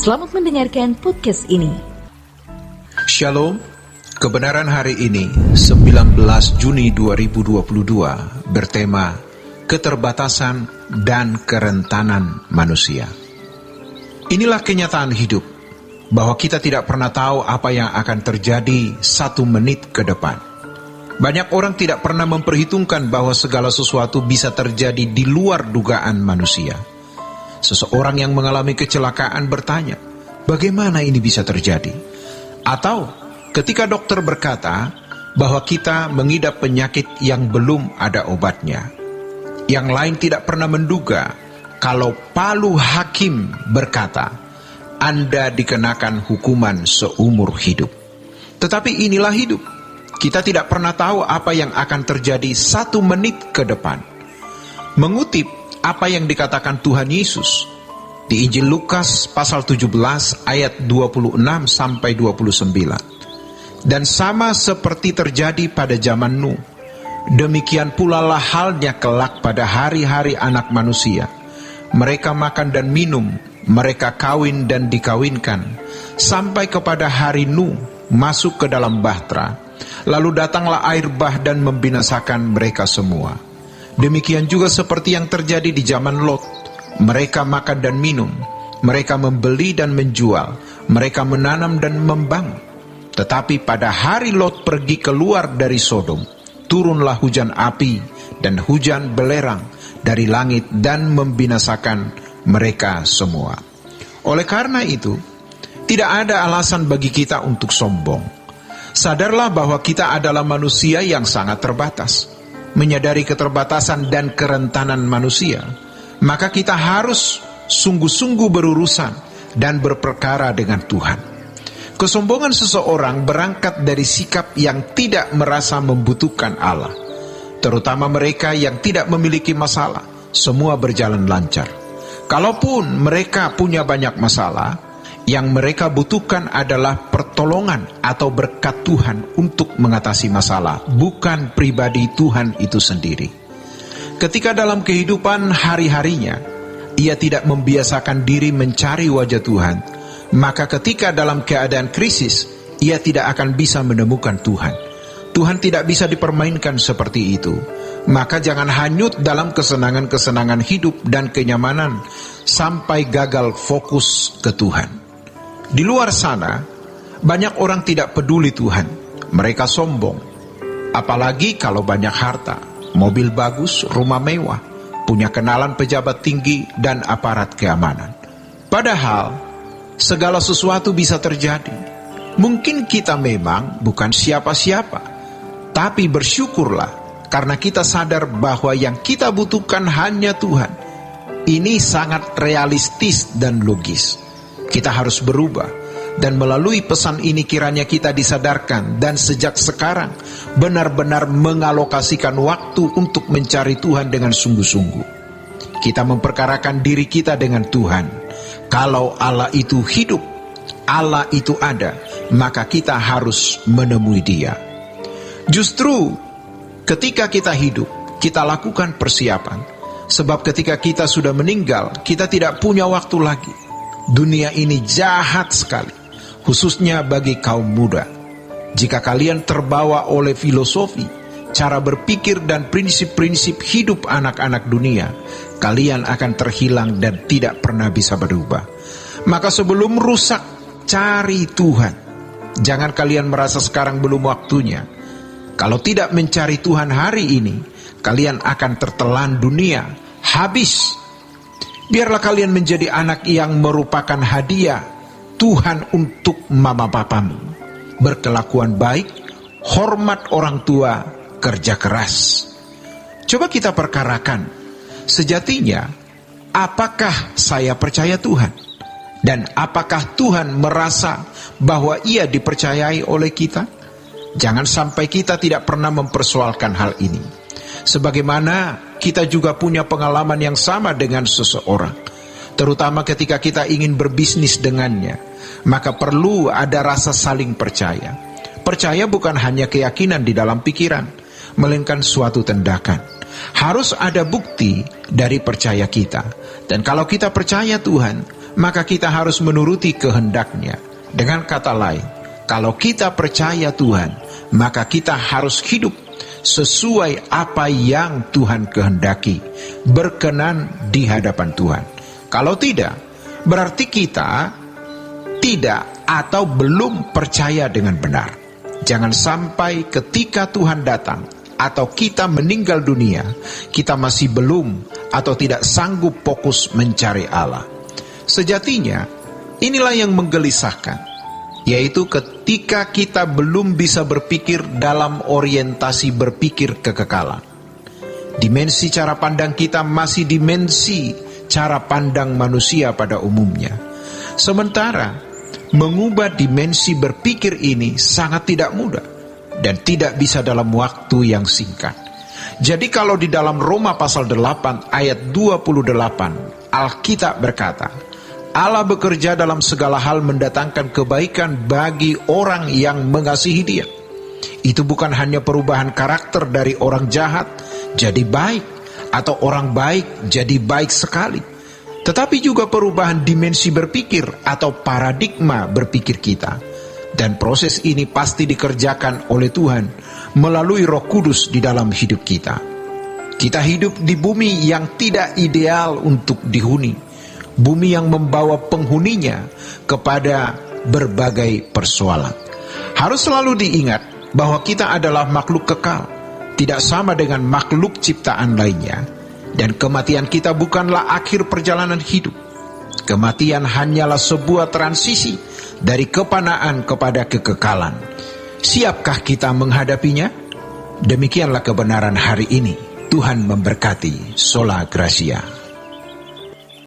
Selamat mendengarkan podcast ini. Shalom, kebenaran hari ini 19 Juni 2022 bertema keterbatasan dan kerentanan manusia. Inilah kenyataan hidup, bahwa kita tidak pernah tahu apa yang akan terjadi 1 menit ke depan. Banyak orang tidak pernah memperhitungkan bahwa segala sesuatu bisa terjadi di luar dugaan manusia. Seseorang yang mengalami kecelakaan bertanya, bagaimana ini bisa terjadi? Atau ketika dokter berkata bahwa kita mengidap penyakit yang belum ada obatnya. Yang lain tidak pernah menduga kalau palu hakim berkata, Anda dikenakan hukuman seumur hidup. Tetapi inilah hidup. Kita tidak pernah tahu apa yang akan terjadi 1 menit ke depan. Mengutip apa yang dikatakan Tuhan Yesus di Injil Lukas pasal 17 ayat 26 sampai 29. Dan sama seperti terjadi pada zaman Nuh, demikian pula lah halnya kelak pada hari-hari anak manusia. Mereka makan dan minum, mereka kawin dan dikawinkan, sampai kepada hari Nuh masuk ke dalam bahtera. Lalu datanglah air bah dan membinasakan mereka semua. Demikian juga seperti yang terjadi di zaman Lot. Mereka makan dan minum, mereka membeli dan menjual, mereka menanam dan membangun. Tetapi pada hari Lot pergi keluar dari Sodom, turunlah hujan api dan hujan belerang dari langit dan membinasakan mereka semua. Oleh karena itu, tidak ada alasan bagi kita untuk sombong. Sadarlah bahwa kita adalah manusia yang sangat terbatas. Menyadari keterbatasan dan kerentanan manusia, maka kita harus sungguh-sungguh berurusan dan berperkara dengan Tuhan. Kesombongan seseorang berangkat dari sikap yang tidak merasa membutuhkan Allah, terutama mereka yang tidak memiliki masalah. Semua berjalan lancar. Kalaupun mereka punya banyak masalah, yang mereka butuhkan adalah pertolongan atau berkat Tuhan untuk mengatasi masalah, bukan pribadi Tuhan itu sendiri. Ketika dalam kehidupan hari-harinya, ia tidak membiasakan diri mencari wajah Tuhan, maka ketika dalam keadaan krisis, ia tidak akan bisa menemukan Tuhan. Tuhan tidak bisa dipermainkan seperti itu. Maka jangan hanyut dalam kesenangan-kesenangan hidup dan kenyamanan sampai gagal fokus ke Tuhan. Di luar sana, banyak orang tidak peduli Tuhan. Mereka sombong. Apalagi kalau banyak harta, mobil bagus, rumah mewah, punya kenalan pejabat tinggi dan aparat keamanan. Padahal, segala sesuatu bisa terjadi. Mungkin kita memang bukan siapa-siapa, tapi bersyukurlah karena kita sadar bahwa yang kita butuhkan hanya Tuhan. Ini sangat realistis dan logis. Kita harus berubah, dan melalui pesan ini kiranya kita disadarkan dan sejak sekarang benar-benar mengalokasikan waktu untuk mencari Tuhan dengan sungguh-sungguh. Kita memperkarakan diri kita dengan Tuhan. Kalau Allah itu hidup, Allah itu ada, maka kita harus menemui Dia. Justru ketika kita hidup, kita lakukan persiapan. Sebab ketika kita sudah meninggal, kita tidak punya waktu lagi. Dunia ini jahat sekali, khususnya bagi kaum muda. Jika kalian terbawa oleh filosofi, cara berpikir dan prinsip-prinsip hidup anak-anak dunia, kalian akan terhilang dan tidak pernah bisa berubah. Maka sebelum rusak, cari Tuhan. Jangan kalian merasa sekarang belum waktunya. Kalau tidak mencari Tuhan hari ini, kalian akan tertelan dunia, habis. Biarlah kalian menjadi anak yang merupakan hadiah Tuhan untuk mama papamu. Berkelakuan baik, hormat orang tua, kerja keras. Coba kita perkarakan, sejatinya apakah saya percaya Tuhan? Dan apakah Tuhan merasa bahwa Ia dipercayai oleh kita? Jangan sampai kita tidak pernah mempersoalkan hal ini. Sebagaimana kita juga punya pengalaman yang sama dengan seseorang, terutama ketika kita ingin berbisnis dengannya, maka perlu ada rasa saling percaya. Percaya bukan hanya keyakinan di dalam pikiran, melainkan suatu tindakan. Harus ada bukti dari percaya kita. Dan kalau kita percaya Tuhan, maka kita harus menuruti kehendak-Nya. Dengan kata lain, kalau kita percaya Tuhan, maka kita harus hidup sesuai apa yang Tuhan kehendaki, berkenan di hadapan Tuhan. Kalau tidak, berarti kita tidak atau belum percaya dengan benar. Jangan sampai ketika Tuhan datang atau kita meninggal dunia, kita masih belum atau tidak sanggup fokus mencari Allah. Sejatinya, inilah yang menggelisahkan, yaitu ketika kita belum bisa berpikir dalam orientasi berpikir kekekalan. Dimensi cara pandang kita masih dimensi cara pandang manusia pada umumnya. Sementara, mengubah dimensi berpikir ini sangat tidak mudah dan tidak bisa dalam waktu yang singkat. Jadi kalau di dalam Roma pasal 8 ayat 28, Alkitab berkata, Allah bekerja dalam segala hal mendatangkan kebaikan bagi orang yang mengasihi Dia. Itu bukan hanya perubahan karakter dari orang jahat jadi baik atau orang baik jadi baik sekali, tetapi juga perubahan dimensi berpikir atau paradigma berpikir kita. Dan proses ini pasti dikerjakan oleh Tuhan melalui Roh Kudus di dalam hidup kita. Kita hidup di bumi yang tidak ideal untuk dihuni, bumi yang membawa penghuninya kepada berbagai persoalan. Harus selalu diingat bahwa kita adalah makhluk kekal, tidak sama dengan makhluk ciptaan lainnya. Dan kematian kita bukanlah akhir perjalanan hidup. Kematian hanyalah sebuah transisi dari kepanaan kepada kekekalan. Siapkah kita menghadapinya? Demikianlah kebenaran hari ini. Tuhan memberkati. Sola Gracia.